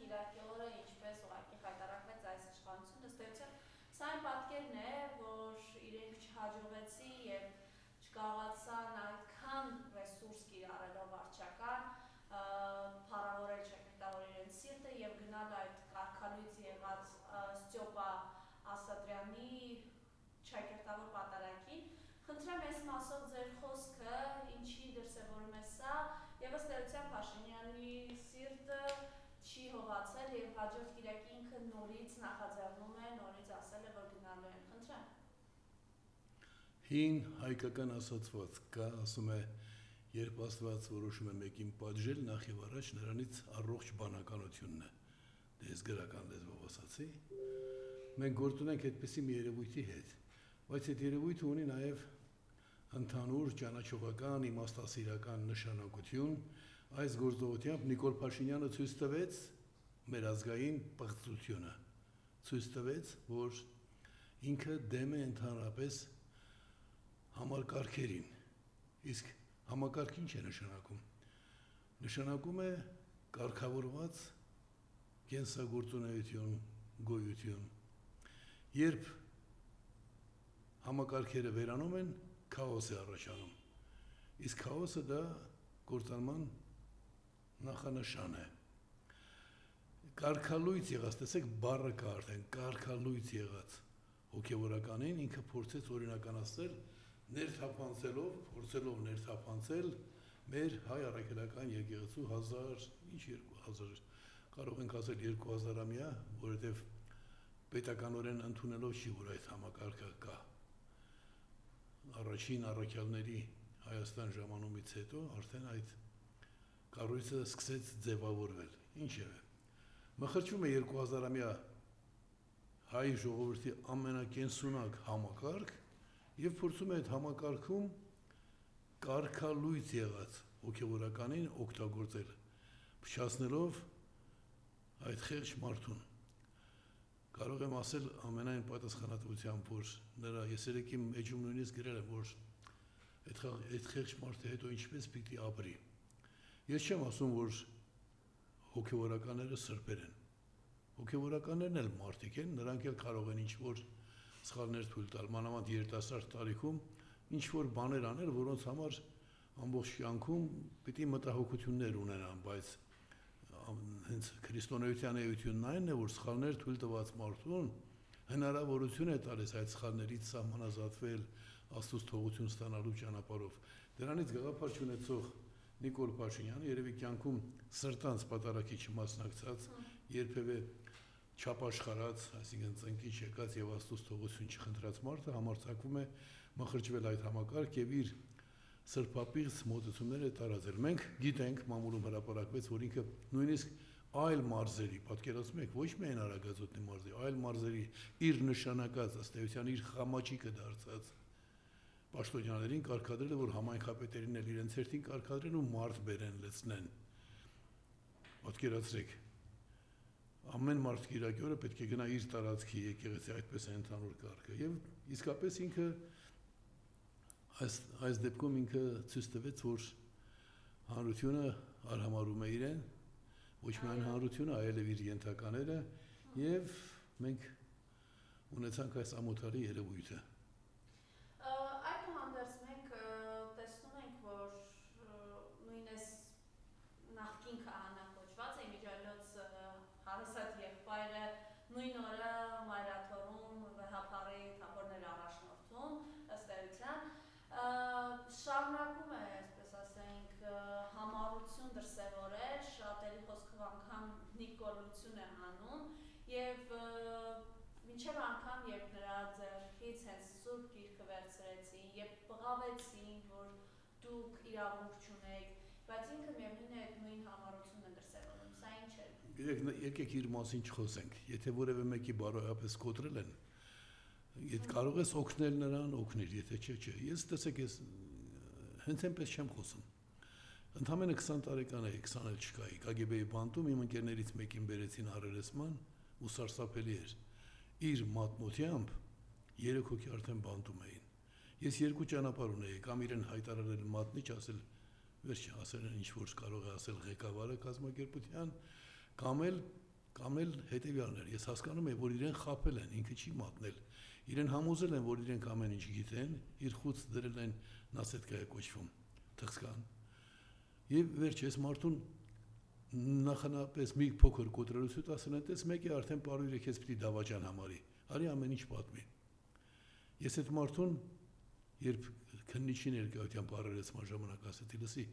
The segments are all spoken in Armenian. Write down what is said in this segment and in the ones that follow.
Կիրակի օրը ինչպես ուղղակի հայտարարվեց այս իշխանությունը, ըստ էության սա այն պատկերն է, որ իրենք չհաջողվեցին եւ չկարողացան այդքան ռեսուրս կիրառելով վարչական փառավորել շեքրտավոր իրենց սիրտը եւ գնալ այդ կարգալույց եղած Ստյոպա Ասատրյանի շեքրտավոր պատարագին։ Խնդրեմ այս մասով ձեր խոսքը ինչի դրսևորում է սա եւ ըստ էության Փաշինյանի սիրտը չի հողացել եւ հաջորդ կիրակի ինքը նորից նախաձեռնում է, նորից ասել է, որ գնալու են։ Խնդրեմ։ Հին հայկական ասացված կա, ասում է, երբ Աստված որոշում է մեկին պատժել, նախ եւ առաջ նրանից առողջ բանականությունն է։ Դե ես գրական լեզվով ասացի։ Մենք գործ ունենք այդպիսի մի երևույթի հետ, բայց այդ երևույթը ունի նաեւ ընդհանուր ճանաչողական, իմաստասիրական նշանակություն։ Այս գործողությամբ Նիկոլ Փաշինյանը ցույց տվեց մեր ազգային պղծությունը, ցույց տվեց, որ ինքը դեմ է ընդհանրապես համակարգերին։ Իսկ համակարգ ինչ է նշանակում։ Նշանակում է կարգավորված կենսագործունեություն, գոյություն։ Երբ համակարգերը վերանում են, քաոս է առաջանում։ Իսկ քաոսը դա կործանման նախանշան է։ Կարգալույց եղած, տեսեք, բառը կա արդեն, կարգալույց եղած հոգևորականին ինքը փորձեց օրինականացնել ներթափանցելով, փորձելով ներթափանցել մեր հայ առաքելական եկեղեցու 2000 կարող ենք ասել 2000-ամյա, որովհետև պետականորեն ընդունելով չի, որ այդ համակարգը կա։ Առաջին առաքյալների Հայաստան ժամանումից հետո արդեն այդ կառույցը սկսեց ձևավորվել։ Ինչևէ, մխրճվում է 2000-ամյա հայ ժողովրդի ամենակենսունակ համակարգ եւ փորձում է այդ համակարգում կարգալույց եղած հոգեվորականին օգտագործել, փչացնելով այդ խեղճ մարդուն։ Կարող եմ ասել ամենայն պատասխանատվությամբ, որ նրա ես երեքի էջում նույնիսկ գրել եմ, որ այդ խեղճ մարդը հետո ինչպես պիտի ապրի։ Ես չեմ ասում, որ հոգևորականները սրբեր են։ Հոգևորականներն էլ մարդիկ են, նրանք էլ կարող են ինչ-որ սխալներ թույլ տալ, մանավանդ երիտասարդ տարիքում ինչ-որ բաներ անել, որոնց համար ամբողջ կյանքում պիտի մտահոգություններ ունենան, բայց հենց քրիստոնեության էությունն այն է, որ սխալներ թույլ տված մարդուն հնարավորություն է տալիս այդ սխալներից սահմանազատվել, Աստծուց թողություն ստանալու ճանապարհով։ Դրանից գաղափար չունեցող Նիկոլ Փաշինյանը երևի կյանքում սրտանց պատարագի չմասնակցած, երբևէ չապաշխարած, այսինքն ծնկի չեկած եւ Աստծուց թողություն չխնդրած մարդը համարձակվում է մխրճվել այդ համակարգ եւ իր սրբապիղծ մոտեցումները տարածել։ Մենք գիտենք, մամուլում հրապարակվեց, որ ինքը նույնիսկ այլ մարզերի, պատկերացնում եք, ոչ միայն Արագածոտնի մարզի, այլ մարզերի իր նշանակած ըստ էության իր խամաչիկը դարձած պաշտոնյաներին կարգադրել է, որ համայնքապետերին էլ իրենց հերթին կարգադրեն ու մարդ բերեն լցնեն։ Պատկերացրեք, ամեն մարդ կիրակի օրը պետք է գնա իր տարածքի եկեղեցի, այդպես է ընդհանուր կարգը։ Եվ իսկապես ինքը այս դեպքում ինքը ցույց տվեց, որ հանրությունը արհամարհում է իրեն, ոչ միայն հանրությունը, այլև իր ենթակաները, եւ մենք ունեցանք այս ամոթալի երևույթը։ Այդուհանդերձ մենք տեսնում ենք, որ նույնիսկ նախկին քահանա կոչված է Իմիջիայլոց հարուսատ եղբայրը նույն օրը մայրաթորում վեհապարի թափորներ առաջնորդում, ըստ էության շարունակում է, այսպես ասենք, համառություն դրսևորել, շատերի խոսքով անգամ նիկոլություն է անում եւ մինչեւ անգամ երբ նրա ձեռքից հենց Սուրբ Գիրքը վերցրեցին եւ բղավեցին, որ դուք իրավունք չունեք, բայց ինքը միևնույն է այդ նույն համառությունն է դրսևորում, սա ինչ է։ Եկեք իր մասին չխոսենք, եթե որևէ մեկի բարոյապես կոտրել են, եթե կարող ես օգնել նրան, օգնիր, եթե չէ։ Ես տեսեք, ես հենց այնպես չեմ խոսում։ Ընդամենը 20 տարեկան է, 20 էլ չկայի, KGB-ի բանտում իմ ընկերներից մեկին բերեցին առերեսման ու սարսափելի էր։ Իր մատնությամբ 3 հոգի արդեն բանտում էին։ Ես 2 ճանապարհ ունեի, կամ իրեն հայտարարել մատնիչ, ասել, վերջ ասել ինչ որ կարող է ասել ղեկավարը կազմակերպության, կամ էլ կամ էլ հետևյալն էր, ես հասկանում եմ, որ իրեն խաբել են, ինքը չի մատնել, իրեն համոզել են, որ իրենք ամեն ինչ գիտեն, իր խուց դրել են նասետկա է կոչվում, թղթկան, եւ վերջ ես մարդուն նախանապես մի փոքր կոտրելություն ասել են, տես մեկը արդեն պարույր է քեզ պիտի դավաճան համարի, արի ամեն ինչ պատմի, ես այդ մարդուն, երբ քննիչի ներկայությամբ առերեցման ժամանակ ասեցի, լսի,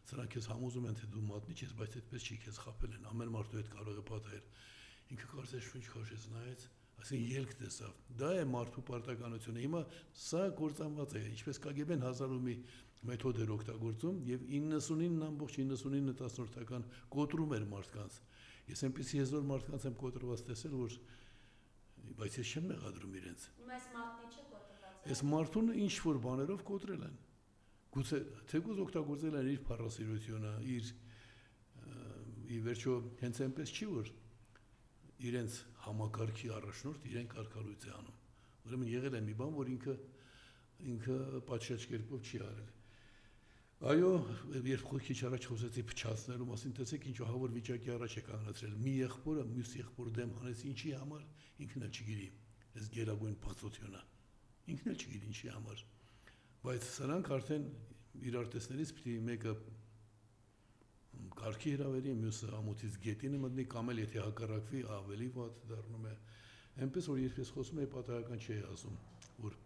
սրանք քեզ համոզում են, թե դու մատնիչ ես, բայց այդպես չի քեզ խաբել են, ամեն մարդու հետ կարող է պատահել։ Ինքը կարծես շունչ քաշեց նայեց, ասին ելք տեսավ։ Դա է մարդու պարտականությունը։ Հիմա սա կործանված է, ինչպես KGB-ն 1000 ու մի մեթոդ էր օգտագործում եւ 99.99% կոտրում էր մարդկանց։ Ես այնպեսի հեզոր մարդկանց եմ կոտրված տեսել, որ բայց ես չեմ մեղադրում իրենց։ Այս մատնիչը կոտրված է։ Այս մարդուն ինչ որ բաներով կոտրել են։ Գուցե թեկուզ օգտագործել են իր փառասիրությունը, իր վերջո հենց այնպես չի որ իրենց համակարգի առաջնորդ իրեն կարգալույց է անում։ Ուրեմն եղել է մի բան, որ ինքը պատշաճ կերպով չի արել։ Այո, երբ քիչ առաջ խոսեցի փչացնելու մասին, տեսեք ինչ ահավոր վիճակի առաջ է կանգնացրել։ Մի եղբորը մյուս եղբոր դեմ հանեց ինչի համար, ինքն էլ չգիտի։ Այս գերագույն բացությունը։ Ինքն էլ չգիտի ինչի համար։ Բայց սրանք արդեն իրար տեսնելիս պիտի մեկը կարգի հրավերի, մյուսը ամոթից գետինը մտնի, կամ էլ եթե հակառակվի, ավելի վատ դառնում է։ Այնպես որ երբ ես խոսում եմ, պատահական չի ասում, որ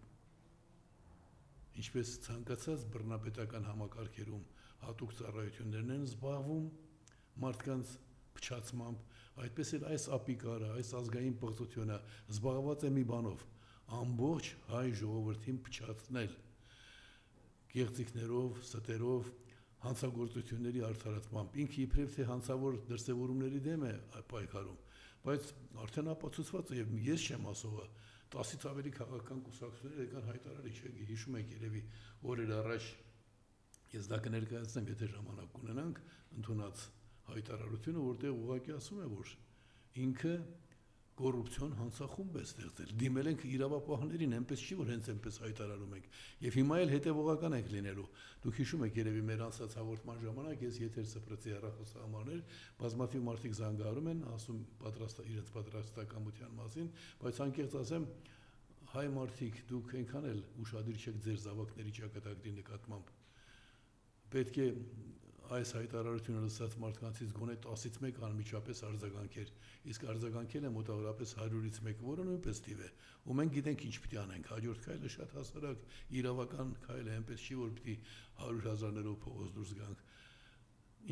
ինչպես ցանկացած բռնապետական համակարգերում հատուկ ծառայություններն են զբաղվում մարդկանց փչացմամբ, այդպես էլ այս ապիկարը, այս ազգային պղծությունը զբաղված է մի բանով, ամբողջ հայ ժողովրդին փչացնել գեղձիկներով, ստերով, հանցագործությունների արդարացմամբ, ինքը իբրև թե հանցավոր դրսևորումների դեմ է պայքարում, բայց արդեն ապացուցված է եւ ես չեմ ասողը 10-ից ավելի քաղաքական կուսակցություններ եկան հայտարարի, չէ՞, հիշում եք երևի օրեր առաջ ես դա կներկայացնեմ, եթե ժամանակ ունենանք, ընդունած հայտարարությունը, որտեղ ուղղակի ասում է, որ ինքը կոռուպցիոն հանցախումբ է ստեղծել։ Դիմել ենք իրավապահներին, այնպես չի, որ հենց այնպես հայտարարում ենք։ Եվ հիմա էլ հետևողական ենք լինելու։ Դուք հիշում եք երևի մեր անցած հաղորդման ժամանակ ես եթեր սփռեցի հեռախոսահամարներ, բազմաթիվ մարդիկ զանգահարում են, ասում իրենց պատրաստակամության մասին, բայց անկեղծ ասեմ, հայ մարդիկ, դուք այնքան էլ ուշադիր չեք ձեր զավակների ճակատագրի նկատմամբ։ Պետք է այս հայտարարությունը լսած մարդկանցից գոնե 10-ից 1 անմիջապես արձագանքեր, իսկ արձագանքելը մոտավորապես 100-ից 1, որը նույնպես թիվ է, ու մենք գիտենք ինչ պիտի անենք, հաջորդ քայլը շատ հասարակ իրավական քայլ է, այնպես չի որ պիտի 100,000-ներով փողոց դուրս գանք,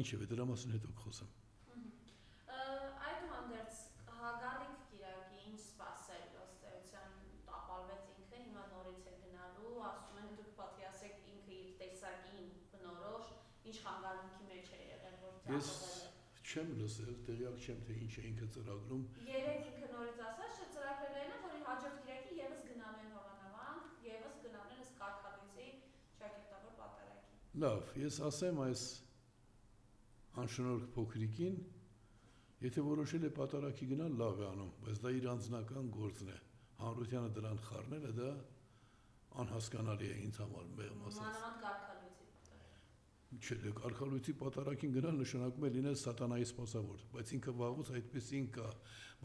ինչևէ դրա մասին հետո կխոսեմ։ Այդուհանդերձ հագարիկ Կիրակի ինչ սպասել, ըստ էության տապալվեց ինքը, հիմա նորից է գնալու, ասում են դուք պատկերացրեք ինքը իր տեսակին բնորոշ, ինչ խանգարումքի մեջ է եղել, որ ծրագրել է։ Չեմ լսել, տեղյակ չեմ, թե ինչ է ինքը ծրագրում։ Երեք ինքը նորից ասաց, че ծրագրել են, որ հաջորդ Կիրակի եւս գնալու են Հովանավանք, եւս գնալու են ըստ կարգալույցի ճակերտավոր պատարագի։ Լավ, ես ասեմ այս անշնորհք փոքրիկին, եթե որոշել է պատարագի գնալ, լավ է անում, բայց դա իր անձնական գործն է։ Հանրությանը դրան խառնելը դա անհասկանալի է ինձ համար, մեղմ ասած։ Մանավանդ կարգալույցի Չէ, կարգալույցի պատարագին գնալ նշանակում է լինել սատանայի սպասավոր, բայց ինքը վաղուց այդպեսին կա։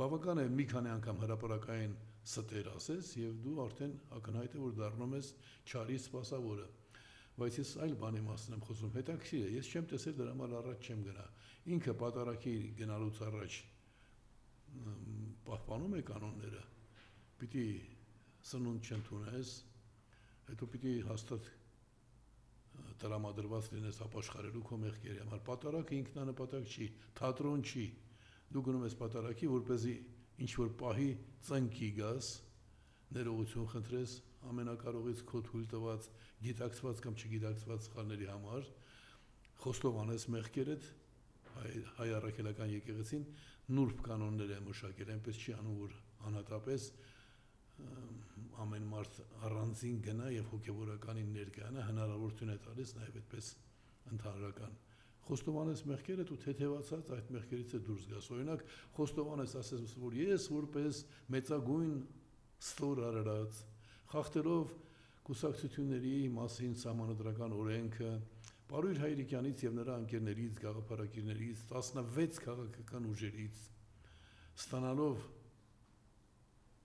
Բավական է մի քանի անգամ հրապարակային ստեր ասես եւ դու արդեն ակնհայտ է որ դառնում ես չարի սպասավորը։ Բայց ես այլ բանի մասին եմ խոսում, հետաքրքիր է, ես չեմ տեսել դրա համար առաջ չեմ գնա։ Ինքը պատարագի գնալուց առաջ պահպանում է կանոնները։ Պիտի սնունդ չընդունես, հետո պիտի հաստատ տրամադրված լինես ապաշխարելու քո մեղքերի համար։ Պատարագը ինքնանպատակ չի, թատրոն չի։ Դու գնում ես պատարագի, որպեսզի ինչ որ պահի ծնկի գաս, ներողություն խնդրես ամենակարողից քո թույլ տված, գիտակցված կամ չգիտակցված սխալների համար, խոստովանես մեղքերդ, հայ առաքելական եկեղեցին նուրբ կանոններ է մշակել, այնպես չի անում, որ անհատապես ամեն մարդ առանձին գնա եւ հոգեվորականին ներկայանա, հնարավորություն է տալիս նաեւ այդպես ընդհանրական խոստովանես մեղքերդ ու թեթևացած այդ մեղքերից է դուրս գաս։ Օրինակ, խոստովանես, ասես, որ ես որպես մեծագույն ստոր արարած, խախտելով կուսակցությունների մասին սահմանադրական օրենքը, Պարույր Հայրիկյանից եւ նրա ընկերներից, գաղափարակիրներից, 16 քաղաքական ուժերից ստանալով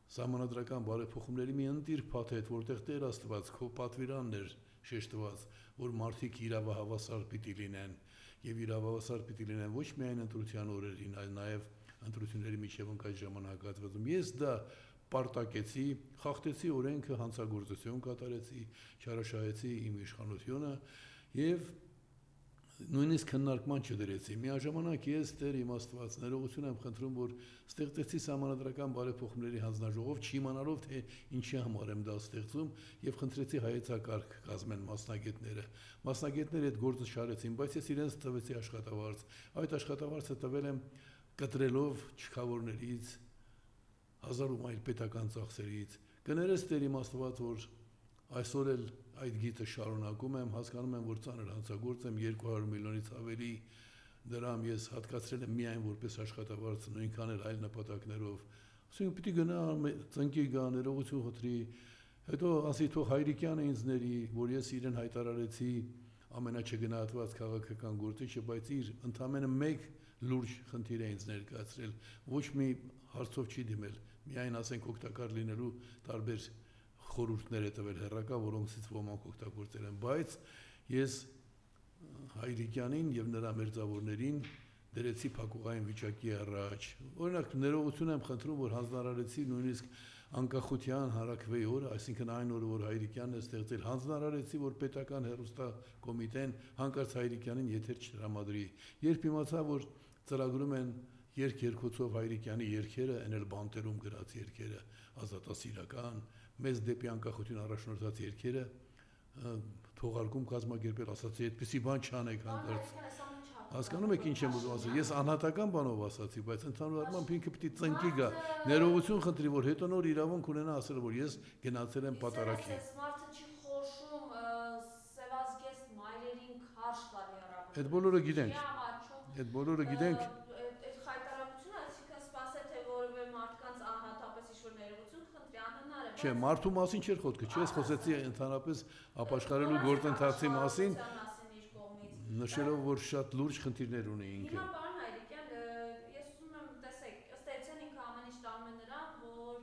Սահմանադրական բարեփոխումների մի ընտիր փաթեթ, որտեղ Տեր Աստված քո պատվիրանն էր շեշտված, որ մարդիկ իրավահավասար պիտի լինեն, եւ իրավահավասար պիտի լինեն ոչ միայն ընտրության օրերին, այլ նաեւ ընտրությունների միջև ընկած ժամանակահատվածում։ Ես դա պարտակեցի, խախտեցի օրենքը, հանցագործություն կատարեցի, չարաշահեցի իմ իշխանությունը եւ նույնիսկ քննարկման չդրեցի։ Միաժամանակ ես Տեր իմ Աստված ներողություն եմ խնդրում, որ ստեղծեցի Սահմանադրական բարեփոխումների հանձնաժողով, չիմանալով թե ինչի համար եմ դա ստեղծում, եւ խնդրեցի հայեցակարգ կազմեն մասնագետները։ Մասնագետները այդ գործը շարեցին, բայց ես իրենց տվեցի աշխատավարձ։ Այդ աշխատավարձը տվել եմ կտրելով չքավորներից, 1000 այլ պետական ծախսերից։ Կներես Տեր իմ Աստված, որ այսօր էլ այդ գիտը շարունակում եմ, հասկանում եմ, որ ծանր հանցագործ եմ, 200 միլիոնից ավելի դրամ ես հատկացրել եմ միայն որպես աշխատավարձ, նույնքան էլ այլ նպատակներով։ Ասում եմ, պիտի գնա ծնկի գա, ներողություն խնդրի, հետո ասի թող Հայրիկյանը ինձ ների, որ ես իրեն հայտարարեցի ամենաչգնահատված քաղաքական գործիչը, բայց իր ընդամենը մեկ լուրջ խնդիր է ինձ ներկայացրել, ոչ մի հարցով չի դիմել, միայն ասենք օգտակար լինելու տարբեր խորհուրդներ է տվել հեռակա, որոնցից ոմանք օգտագործել են, բայց ես Հայրիկյանին եւ նրա մերձավորներին դրեցի փակուղային վիճակի առաջ։ Օրինակ ներողություն եմ խնդրում, որ հանձնարարեցի նույնիսկ անկախության հարաքվեի օրը, այսինքն այն օրը, որ Հայրիկյանն է ստեղծել, հանձնարարեցի, որ պետական հեռուստա կոմիտեն հանկարծ Հայրիկյանին եթեր չտրամադրի։ Երբ իմացա, որ ծրագրում են երգ-երգոցով Հայրիկյանի երգերը, այն էլ բանտերում գրած երգերը, ազատասիրական, մեզ դեպի անկախություն առաջնորդած երգերը թողարկում կազմակերպել, ասացի, այդպիսի բան չանեք հանկարծ։ Հասկանում եք ինչ եմ ուզում ասել, ես անհատական բանով ասացի, բայց ընդհանուր առմամբ ինքը պիտի ծնկի գա, ներողություն խնդրի, որ հետո նոր իրավունք ունենա ասել, որ ես գնացել եմ պատարագի։ Մարդը չի խոշում սևազգեստ մայրերին քարշ տալի առավոտ։ Այդ բոլորը գիտենք։ Այդ բոլորը գիտենք։ Այդ խայտարակությունը, այսինքն սպասել թե որևէ մարդկանց անհատապես ինչ-որ ներողություն կխնդրի, անհնար է։ Չէ, մարդու մասին չէր խոսքը, չէ, ես խոսեցի ընդհանրապես ապաշխարելու գործընթացի մասին, նշելով, որ շատ լուրջ խնդիրներ ունի ինքը։ Հիմա պարոն Հայրիկյան, ես ուզում եմ տեսեք, ըստ էության ինքը ամեն ինչ տանում է նրան, որ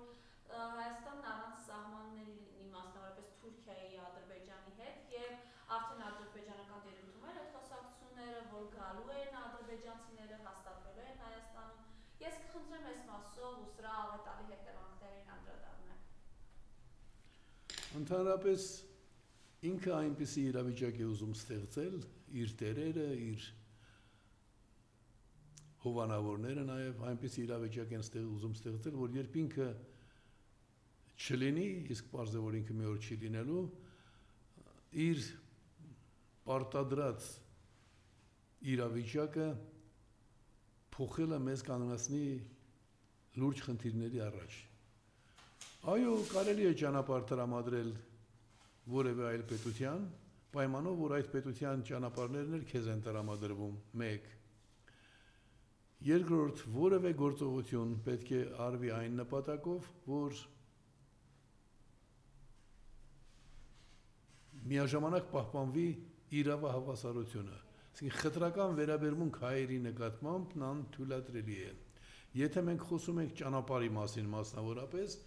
Հայաստանն առանց սահմանների լինի, մասնավորապես Թուրքիայի, Ադրբեջանի հետ, եւ արդեն ադրբեջանական դերությունում են այդ խոսակցությունները, որ գալու են ադրբեջանցիները, հաստատվելու են Հայաստանում։ Ես կխնդրեմ այս մասով ու սրա աղետալի հետևանքներին անդրադառնալ։ Ընդհանրապես ինքը այնպիսի իրավիճակ է ուզում ստեղծել, իր տերերը, իր հովանավորները նաև այնպիսի իրավիճակ են ուզում ստեղծել, որ երբ ինքը չլինի, իսկ պարզ է, որ ինքը մի օր չի լինելու, իր պարտադրած իրավիճակը փոխելը մեզ կանգնեցնի լուրջ խնդիրների առաջ։ Այո, կարելի է ճանապարհ տրամադրել որևէ այլ պետության, պայմանով, որ այդ պետության ճանապարհներն էլ քեզ են տրամադրվում, 1. Երկրորդ, որևէ գործողություն պետք է արվի այն նպատակով, որ միաժամանակ պահպանվի իրավահավասարությունը։ Այսինքն խտրական վերաբերմունք հայերի նկատմամբ նան թույլատրելի է։ Եթե մենք խոսում ենք ճանապարհի մասին մասնավորապես,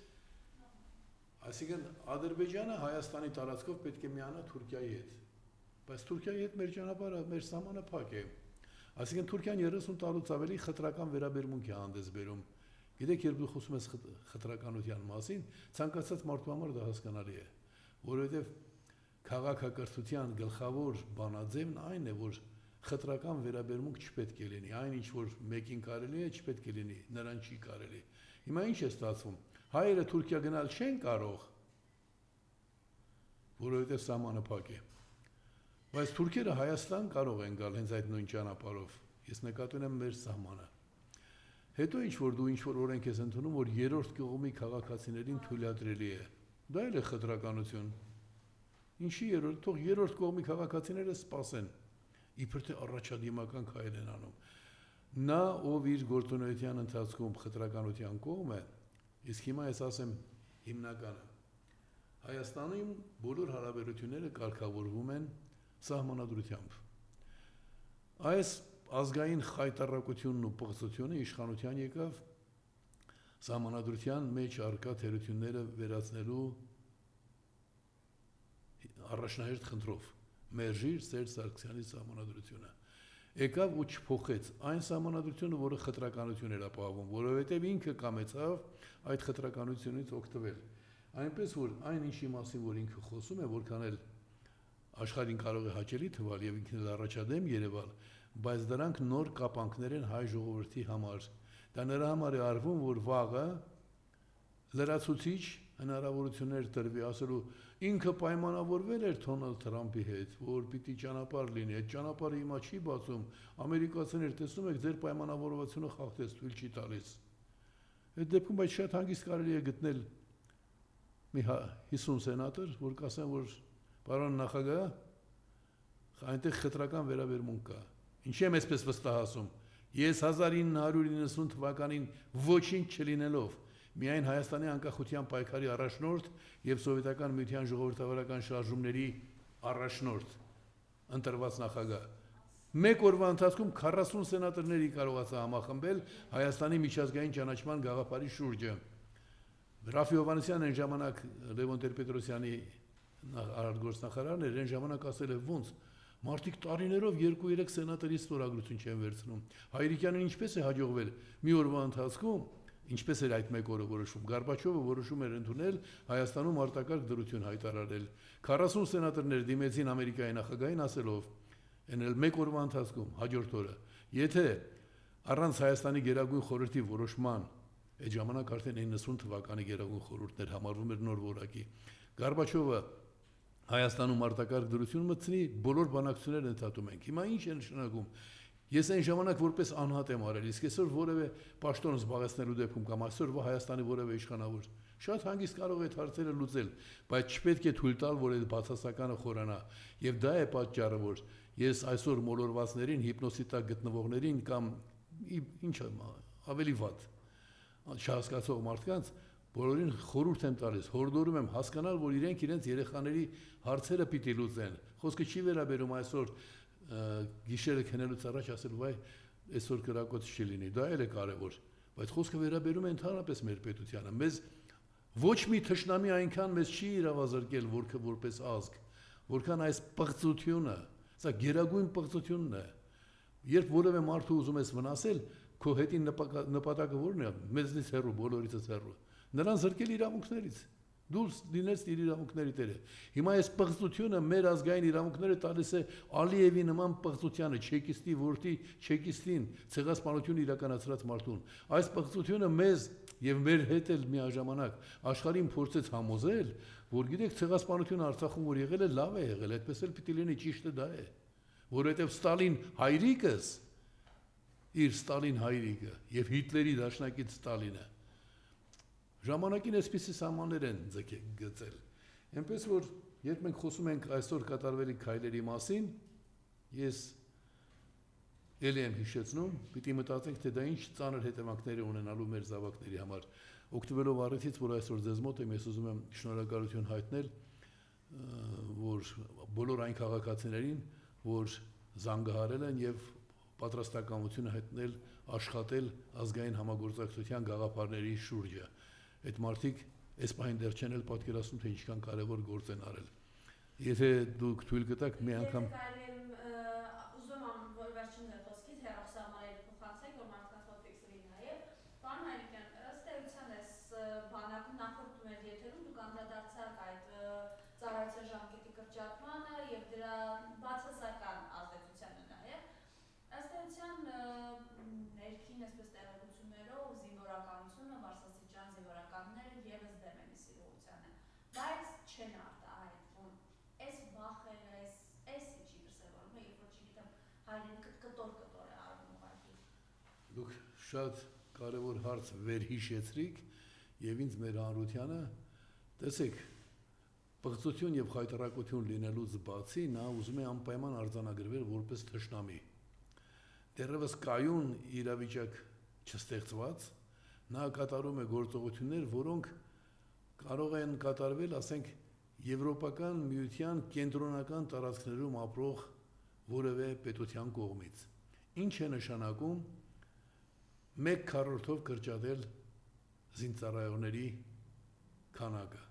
այսինքն Ադրբեջանը Հայաստանի տարածքով պետք է միանա Թուրքիայի հետ, բայց Թուրքիայի հետ մեր ճանապարհը, մեր սահմանը փակ է։ Այսինքն Թուրքիան 30 տարուց ավելի խտրական վերաբերմունք է հանդես բերում։ Գիտեք, երբ դու խոսում ես խտրականության մասին, ցանկացած մարդու համար դա հասկանալի է, որովհետև քաղաքակրթության գլխավոր բանաձևն այն է, որ խտրական վերաբերմունք չպետք է լինի, այն ինչ որ մեկին կարելի է, չպետք է լինի, նրան չի կարելի։ Հիմա ինչ է ստացվում։ Հայերը Թուրքիա գնալ չեն կարող, որովհետև սահմանը փակ է։ Բայց թուրքերը Հայաստան կարող են գալ հենց այդ նույն ճանապարհով։ Ես նկատում եմ մեր սահմանը։ Հետո ինչ որ դու ինչ որ օրենք ես ընդունում, որ երրորդ կողմի քաղաքացիներին թույլատրելի է։ Դա էլ է խտրականություն։ Ինչի երրորդ, թող երրորդ կողմի քաղաքացիները սպասեն, իբր թե առաջադիմական քայլ են անում։ Նա, ով իր գործունեության ընթացքում խտրականության կողմ է, իսկ հիմա ես ասեմ հիմնականը։ Հայաստանում բոլոր հարաբերությունները կարգավորվում են սահմանադրությամբ։ Այս ազգային խայտառակությունն ու պղծությունը իշխանության եկավ Սահմանադրության մեջ առկա թերությունները վերացնելու առաջնահերթ խնդրով մերժիր Սերժ Սարգսյանի սահմանադրությունը։ Եկավ ու չփոխեց այն սահմանադրությունը, որը խտրականություն էր ապահովում, որովհետև ինքը կամեցավ այդ խտրականությունից օգտվել։ Այնպես որ այն ինչի մասին որ ինքը խոսում է, որքան էլ աշխարհին կարող է հաճելի թվալ եւ ինքն էլ առաջադեմ Երևալ, բայց դրանք նոր կապանքներ են հայ ժողովրդի համար։ Դա նրա համար է արվում, որ վաղը լրացուցիչ հնարավորություններ տրվի, ասելու ինքը պայմանավորվել էր Դոնալդ Թրամփի հետ, որ պիտի ճանապարհ լինի, այդ ճանապարհը հիմա չի բացում, ամերիկացիներ տեսնում եք ձեր պայմանավորվածությունը խախտեց, թույլ չի տալիս։ Այդ դեպքում բայց շատ հանգիստ կարելի է գտնել մի 50 սենատոր, որ կասեն, որ պարոն նախագահ, այնտեղ խտրական վերաբերմունք կա։ Ինչի՞ եմ այսպես վստահ ասում։ Ես 1990 թվականին ոչինչ չլինելով միայն Հայաստանի անկախության պայքարի առաջնորդ եւ սովետական միության ժողովրդավարական շարժումների առաջնորդ ընտրված նախագահ։ Մեկ օրվա ընթացքում 40 սենատորների կարողացա համախմբել Հայաստանի միջազգային ճանաչման գաղափարի շուրջը։ Ռաֆի Հովհաննիսյանն այն ժամանակ Լևոն Տեր-Պետրոսյանի արտգործնախարարն էր, այն ժամանակ ասել է ոնց մարդիկ տարիներով 2-3 սենատորի ստորագրություն չեն վերցնում։ Հայրիկյանին ինչպես է հաջողվել մի օրվա ընթացքում, ինչպես էր այդ մեկ օրը որոշում։ Գորբաչովը որոշում էր ընդունել Հայաստանում արտակարգ դրություն հայտարարել։ 40 սենատորներ դիմեցին Ամերիկայի նախագահին ասելով, այն էլ մեկ օրվա ընթացքում, հաջորդ օրը, եթե առանց Հայաստանի Գերագույն խորհրդի որոշման, այդ ժամանակ արդեն 90 թվականի Գերագույն խորհուրդն էր համարվում էր նոր որակի, Գորբաչովը Հայաստանում արտակարգ դրություն մտցնի, բոլոր բանակցություններն ընդհատում ենք։ Հիմա ինչ է նշանակում։ Ես այն ժամանակ որպես անհատ եմ արել, իսկ այսօր որևէ պաշտոն զբաղեցնելու դեպքում կամ այսօրվա Հայաստանի որևէ իշխանավոր շատ հանգիստ կարող է հարցերը լուծել, բայց չպետք է թույլ տալ, որ այդ բացասականը խորանա։ Եվ դա է պատճառը, որ ես այսօր մոլորվածներին, հիպնոսի տակ գտնվողներին կամ ինչ ավելի վատ չհասկացող մարդկանց բոլորին խորհուրդ եմ տալիս, հորդորում եմ հասկանալ, որ իրենք իրենց երեխաների հարցերը պիտի լուծեն։ Խոսքը չի վերաբերում այսօր գիշերը քնելուց առաջ ասել, վայ, այսօր կրակոց չի լինի, դա էլ է կարևոր, բայց խոսքը վերաբերում է ընդհանրապես մեր պետությանը։ Մեզ ոչ մի թշնամի այնքան մեզ չի իրավազրկել, որպես ազգ, որքան այս պղծությունը, սա գերագույն պղծությունն է։ Երբ որևէ մարդու ուզում ես վնասել, քո հետին նպատակը ո՞րն է։ Մեզնից հեռու, բոլորիցս հեռու։ Նրան զրկել իրավունքներից։ Դուրս լինես իր իրավունքների տերը։ Հիմա այս պղծությունը մեր ազգային իրավունքները տալիս է Ալիևի նման պղծությանը, չեկիստի որդի չեկիստին, ցեղասպանություն իրականացրած մարդուն։ Այս պղծությունը մեզ եւ մեր հետ էլ միաժամանակ աշխարհին փորձեց համոզել, որ գիտեք ցեղասպանությունը Արցախում որ եղել է, լավ է եղել, այդպես էլ պիտի լինի, ճիշտը դա է։ Որովհետեւ Ստալին հայրիկս իր Ստալին հայրիկը եւ Հիտլերի դաշնակից Ստալինը ժամանակին այսպիսի սահմաններ են գծել։ Այնպես որ երբ մենք խոսում ենք այսօր կատարվելիք քայլերի մասին, ես ելի եմ հիշեցնում, պիտի մտածենք, թե դա ինչ ծանր հետևանքներ է ունենալու մեր զավակների համար։ Օգտվելով առիթից, որ այսօր ձեզ մոտ եմ, ես ուզում եմ շնորհակալություն հայտնել, որ բոլոր այն քաղաքացիներին, որ զանգահարել են եւ պատրաստակամություն հայտնել աշխատել ազգային համագործակցության գաղափարների շուրջը։ Այդ մարդիկ այս պահին դեռ չեն էլ պատկերացնում, թե ինչքան կարևոր գործ են արել։ Եթե դուք թույլ կտաք մի անգամ ուզում եմ որ վերջին խոսքից հեռախոսահամարի փոխանցեք, որ մարդկանց մոտ ֆիքսելի նայեք։ Պարոն Հայրիկյան, ըստ էության այս բանակում նախորդ մեր եթերում դուք անդրադարձաք այդ ծառայության ժամկետի կրճատմանը եւ դրա բացասական ազդեցությանը նաեւ։ Ըստ էության ներքին այսպես տեղեկություններով զինվորականությունը բարձրաստիճան զինվորականները եւս դեմ են սիրողությանը, բայց չեն արտահայտվում։ Այս բախերը, այս ինչի դրսևորում է, երբ որ չգիտեմ, հայրենիքը կտոր է արվում ուղղակի։ Դուք շատ կարևոր հարց վերհիշեցրիք եւ ինձ մեր հանրությանը, տեսեք, պղծություն եւ խայտարակություն լինելուց բացի նա ուզում է անպայման արձանագրվել որպես թշնամի։ Դեռևս կայուն իրավիճակ չստեղծված, նա կատարում է գործողություններ, որոնք կարող են կատարվել, ասենք, եվրոպական միության կենտրոնական տարածքներում ապրող որևէ պետության կողմից։ Ինչ է նշանակում 1/4-ով կրճատել զինծառայողների քանակը։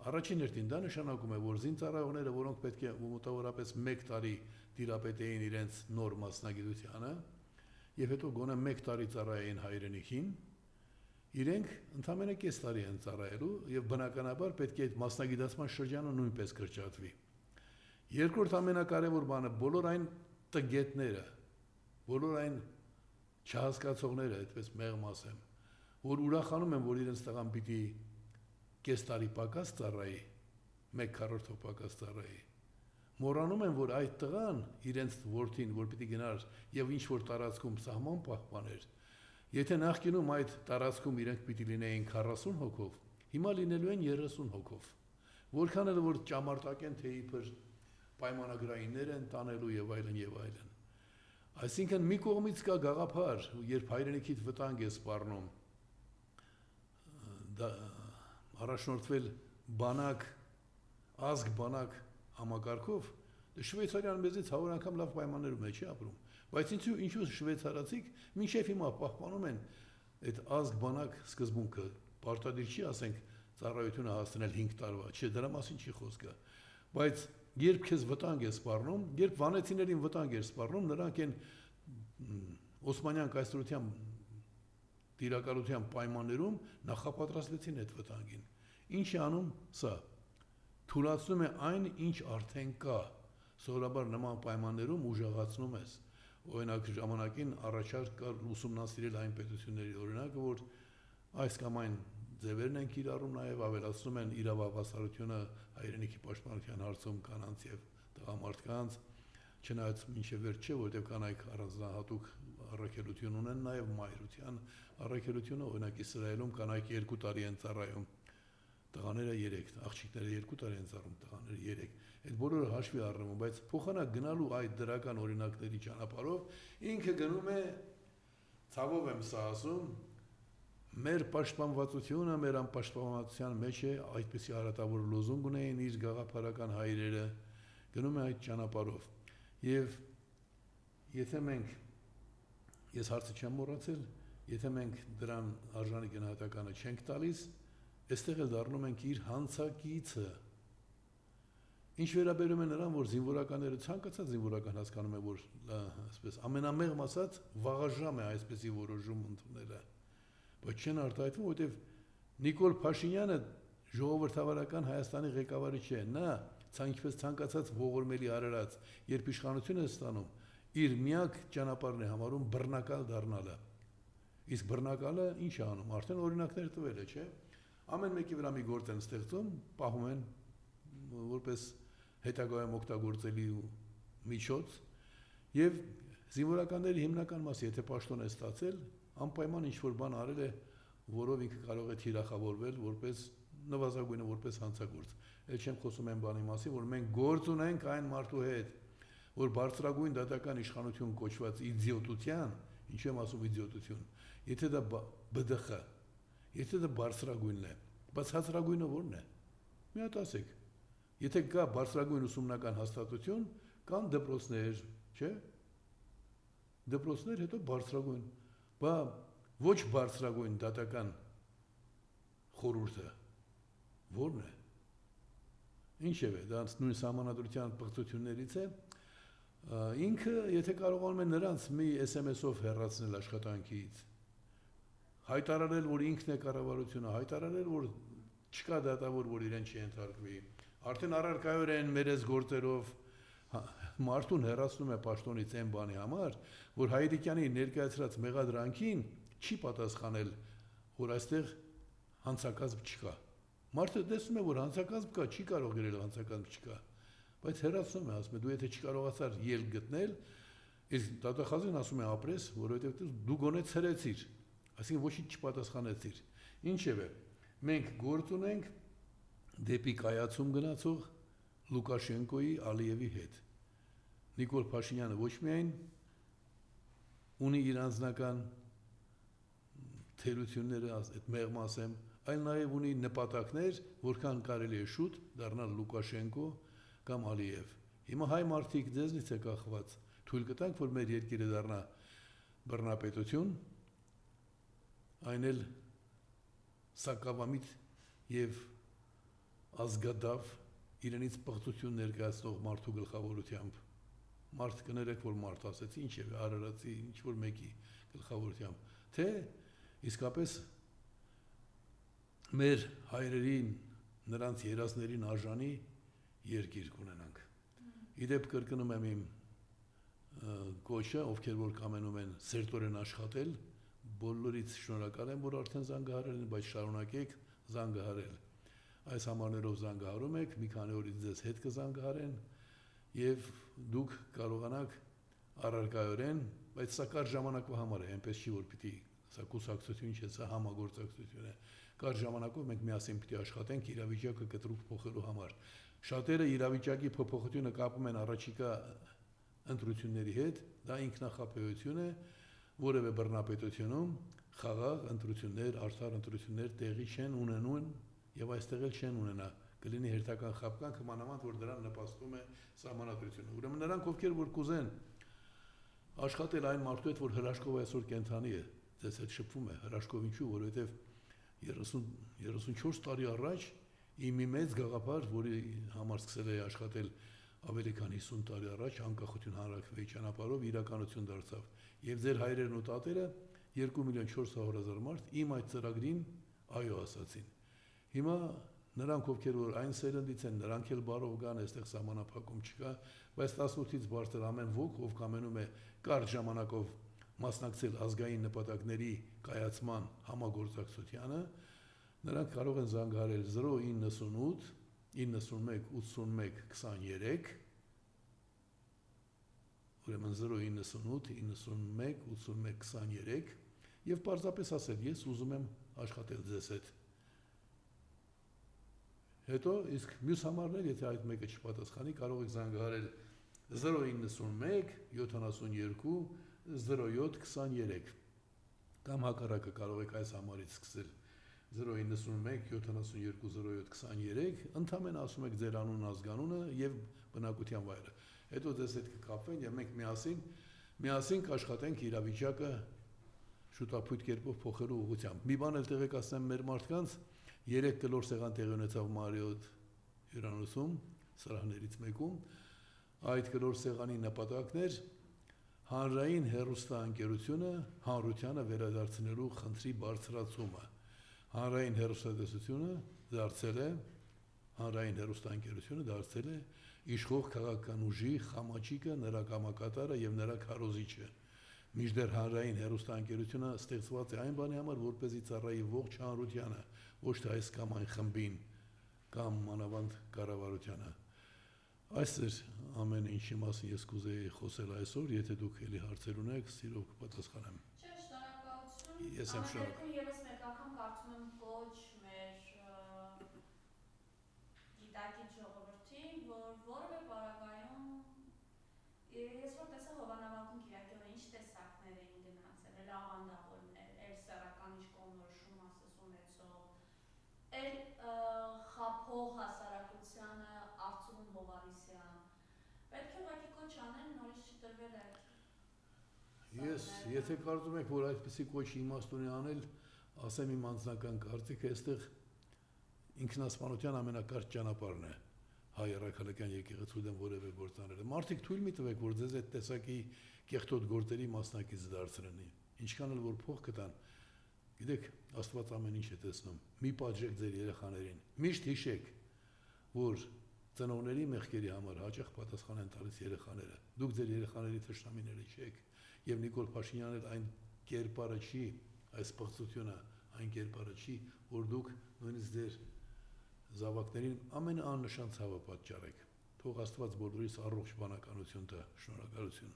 Առաջին հերթին դա նշանակում է, որ զինծառայողները, որոնք պետք է մոտավորապես 1 տարի դիրապետեին իրենց նոր մասնագիտությանը, եւ հետո գոնե 1 տարի ծառայեին հայրենիքին, իրենք ընդամենը կես տարի են ծառայելու եւ բնականաբար պետք է այդ մասնագիտացման շրջանը նույնպես կրճատվի։ Երկրորդ ամենակարևոր բանը բոլոր այն տգետները, բոլոր այն չհասկացողները, այդպես մեղմ ասեմ, որ ուրախանում են, որ իրենց տղան պիտի կես տարի պակաս ծառայի, 1/4 պակաս ծառայի, մոռանում են, որ այդ տղան իրենց որդին, որ պիտի գնար եւ ինչ որ տարածքում սահման պահպաներ, եթե նախկինում այդ տարածքում իրենք պիտի լինեին 40 հոգով, հիմա լինելու են 30 հոգով, որքան էլ որ ճամարտակ են, թե իբր պայմանագրայիններ են տանելու եւ այլն եւ այլն։ Այսինքն մի կողմից կա գաղափար, երբ հայրենիքիդ վտանգ է սպառնում, առաջնորդվել բանակ, ազգ բանակ համակարգով, Շվեյցարիան մեզից 100 անգամ լավ պայմաններում է չի ապրում, բայց ինչու շվեյցարացիք մինչև հիմա պահպանում են այդ ազգ բանակ սկզբունքը, պարտադիր չի ասենք ծառայությունը հասցնել 5 տարվա, չէ, դրա մասին չի խոսքը, բայց երբ քեզ վտանգ է սպառնում, երբ վանեցիներին վտանգ է սպառնում, նրանք են Օսմանյան կայսրության տիրակալության պայմաններում նախապատրաստվեցին այդ վտանգին։ Ինչ է անում սա։ Թույլատնում է այն, ինչ արդեն կա։ Սովորաբար նման պայմաններում ուժեղացնում ես։ Օրինակ ժամանակին առաջարկ կար ուսումնասիրել այն պետությունների օրինակը, որ այս կամ այն ձևերն են կիրառում, նաև ավելացնում են իրավաբանությունը հայրենիքի պաշտպանության հարցում կանանց եւ տղամարդկանց, չնայած մինչև վերջ չէ, որտեղ կանայք առանձնահատուկ առաքելություն ունեն, նաև մայրության առաքելությունը, օրինակ Իսրայելում կանայք 2 տարի են ծառայում, տղաները 3, աղջիկները 2 տարի են ծառայում, տղաները 3։ Այդ բոլորը հաշվի առնում, բայց փոխանակ գնալու այդ դրական օրինակների ճանապարհով ինքը գնում է, ցավով եմ սա ասում, մեր պաշտպանվածությունը, մեր անպաշտպանվածության մեջ է այդպիսի արատավոր լոզունգ ունեին իր գաղափարական հայրերը, գնում է այդ ճանապարհով։ Եվ եթե մենք, ես հարցը չեմ մոռացել, եթե մենք դրան արժանի գնահատականը չենք տալիս, այստեղ էլ դառնում ենք իր հանցակիցը։ Ինչ վերաբերում է նրան, որ զինվորականները ցանկացած զինվորական հասկանում է, որ այսպես ամենամեղմ ասած վաղաժամ է այսպեսի որոշում ընդունելը, բայց չեն արտահայտվում, որովհետև Նիկոլ Փաշինյանը ժողովրդավարական Հայաստանի ղեկավարը չէ, նա ինչպես ցանկացած ողորմելի արարած, երբ իշխանություն է ստանում, իր միակ ճանապարհն է համարում բռնակալ դառնալը։ Իսկ բռնակալը ինչ է անում, արդեն օրինակներ տվել է, չէ՞։ Ամեն մեկի վրա մի գործ են ստեղծում, պահում են որպես հետագայում օգտագործելի միջոց, եւ զինվորականների հիմնական մասը, եթե պաշտոն է ստացել, անպայման ինչ-որ բան արել է, որով ինքը կարող է թիրախավորվել որպես նվազագույնը որպես հանցագործ։ Էլ չեմ խոսում այն բանի մասին, որ մենք գործ ունենք այն մարդու հետ, որ բարձրագույն դատական իշխանություն կոչված իդիոտության, ինչու եմ ասում իդիոտություն, եթե դա ԲԴԽ, եթե դա բարձրագույնն է, բայց հազրագույնը ո՞րն է։ Մի հատ ասեք։ Եթե կա բարձրագույն ուսումնական հաստատություն, կան դպրոցներ, չէ՞։ Դպրոցներ, հետո բարձրագույն, բա ոչ բարձրագույն դատական խորհուրդը ո՞րն է։ Ինչև է, դա նույն սահմանադրության պղծություններից է, ինքը, եթե կարողանում է նրանց մի SMS-ով հեռացնել աշխատանքից, հայտարարել, որ ինքն է կառավարությունը, հայտարարել, որ չկա դատավոր, որ իրեն չի ենթարկվի, արդեն առարկայորեն մեր այս գործերով մարդուն հեռացնում է պաշտոնից այն բանի համար, որ Հայրիկյանի ներկայացրած մեղադրանքին չի պատասխանել, որ այստեղ հանցակազմ չկա։ Մարդը տեսնում է, որ հանցակազմ կա, չի կարող գրել հանցակազմ չկա, բայց հեռացնում է, ասում է, դու եթե չկարողացար ելք գտնել, իսկ դատախազին ասում է ապրես, որովհետև դու գոնե ցրեցիր, այսինքն ոչինչ չպատասխանեցիր։ Ինչև է, մենք գործ ունենք դեպի կայացում գնացող Լուկաշենկոյի, Ալիևի հետ։ Նիկոլ Փաշինյանը ոչ միայն ունի իր անձնական թերությունները, այդ մեղմ ասեմ, այլ նաև ունի նպատակներ, որքան կարելի է շուտ դառնալ Լուկաշենկո կամ Ալիև։ Հիմա հայ մարդիկ ձեզնից է կախված, թույլ կտանք, որ մեր երկիրը դառնա բռնապետություն, այն էլ սակավամիտ եւ ազգադավ իրենից պղծություն ներկայացնող մարդու գլխավորությամբ մարդ կներեք որ մարդ ասեցի ինչ եւ Արարատի ինչ որ մեկի գլխավորությամբ թե իսկապես մեր հայրերին նրանց երազներին արժանի երկիր կունենանք իդեպ կրկնում եմ իմ կոչը ովքեր որ կամենում են սերտորեն աշխատել բոլորից շնորհակալ եմ որ արդեն զանգահարել են բայց շարունակեք զանգահարել այս համարներով զանգահարում եք մի քանի օրից ձեզ հետ կզանգահարեն եւ դուք կարողանաք առարկայորեն բայց սա կար ժամանակվա համար է այնպես չի որ պիտի սա կուսակցություն չէ սա համագործակցություն է կար ժամանակով մենք միասին պիտի աշխատենք իրավիճակը կտրուկ փոխելու համար շատերը իրավիճակի փոփոխությունը կապում են առաջիկա ընտրությունների հետ դա ինքնախապեյություն է որևէ բռնապետությունում խաղաղ ընտրություններ արդար ընտրություններ տեղի չեն ունենում եւ այստեղ էլ չեն ունենա կլինի հերթական խապկանք մանավանդ որ դրան նպաստում է սահմանադրությունը ուրեմն նրանք ովքեր որ կուզեն աշխատել այն մարդու հետ որ հրաշքով այսօր կենթանի է ձեզ հետ շփվում է հրաշքով ինչու որովհետեւ 34 տարի առաջ իմ մի մեծ գաղափար որի համար սկսել էի աշխատել ավելի քան 50 տարի առաջ անկախություն հանրաքվեի ճանապարհով իրականություն դարձավ եւ ձեր հայրերն ու տատերը 2.400.000 մարդ իմ այդ ծրագրին այո ասացին հիմա նրանք ովքեր որ այն սերնդից են նրանք էլ բարով կան այստեղ սահմանափակում չկա բայց 18-ից բարձր ամեն ոք ով կամենում է կարճ ժամանակով մասնակցել ազգային նպատակների կայացման համագործակցությանը նրանք կարող են զանգահարել 098 91 81 23 ուրեմն 098 91 81 23 եւ պարզապես ասել ես ուզում եմ աշխատել ձեզ հետ հետո իսկ մյուս համարներ եթե այդ մեկը չպատասխանի կարող եք զանգահարել 091 72 07 23 կամ հակառակը կարող եք այս համարից սկսել 091 72 07 23 ընդամենը ասում եք ձեր անունն ազգանունը եւ բնակության վայրը հետո ձեզ հետ կկապվեն եւ մենք միասին կաշխատենք իրավիճակը շուտապույտ կերպով փոխելու ուղղությամբ մի բան էլ տեղեկացնեմ մեր մարդկանց 3 կլոր սեղան տեղի ունեցավ Մարիոտ հյուրանոցում սրահներից մեկում այդ կլոր սեղանի նպատակն էր հանրային հեռուստաընկերությունը հանրությանը վերադարձնելու խնդրի բարձրացումը հանրային հեռուստատեսությունը դարձել է իշխող քաղաքական ուժի խամաչիկը նրա կամակատարը եւ նրա քարոզիչը մինչդեռ հանրային հեռուստաընկերությունը ստեղծված է այն բանի համար որպեսզի ծառայի ողջ հանրությանը ոչ թե այս կամ այն խմբին կամ մանավանդ կառավարությանը այս էր ամեն ինչի մասին ես կուզեի խոսել այսօր եթե դուք ելի հարցեր ունեք սիրով կպատասխանեմ Չէ, շնորհակալություն ես եմ շնորհակալ եւս մեկ անգամ կարծում եմ կոչ մեր գիտակից ժողովրդին որ որևէ պարագայում ես որ տեսա Հովանավակում Կիրակյանը ինչ տեսակներ էին գնացել էլ աղանդավորներ էլ սեռական ինչ կողմնորոշում ասես ունեցող էլ խափող հասարակությանը Արծրուն Հովհաննիսյան պետք է ուղղակի կոչ անեն նորից չտրվել այդ Ես եթե կարծում եք որ այդպիսի կոչի իմաստ ունի անել ասեմ իմ անձնական կարծիքը այստեղ ինքնասպանության ամենակարճ ճանապարհն է հայ առաքելական եկեղեցու դեմ որևէ գործ անելը մարդիկ թույլ մի տվեք որ ձեզ այդ տեսակի կեղտոտ գործերի մասնակից դարձնեն ինչքան էլ որ փող կտան գիտեք Աստված ամեն ինչ է տեսնում մի պատժեք ձեր երեխաներին միշտ հիշեք որ ծնողների մեղքերի համար հաճախ պատասխան են տալիս երեխաները դուք ձեր երեխաների թշնամիները չեք եւ Նիկոլ Փաշինյանն էլ այն կերպարը չի այս պղծությունը այն կերպարը չի որ դուք նույնիսկ ձեր զավակներին ամենաաննշան ցավը պատճառեք թող Աստված բոլորիս առողջ բանականություն տա շնորհակալություն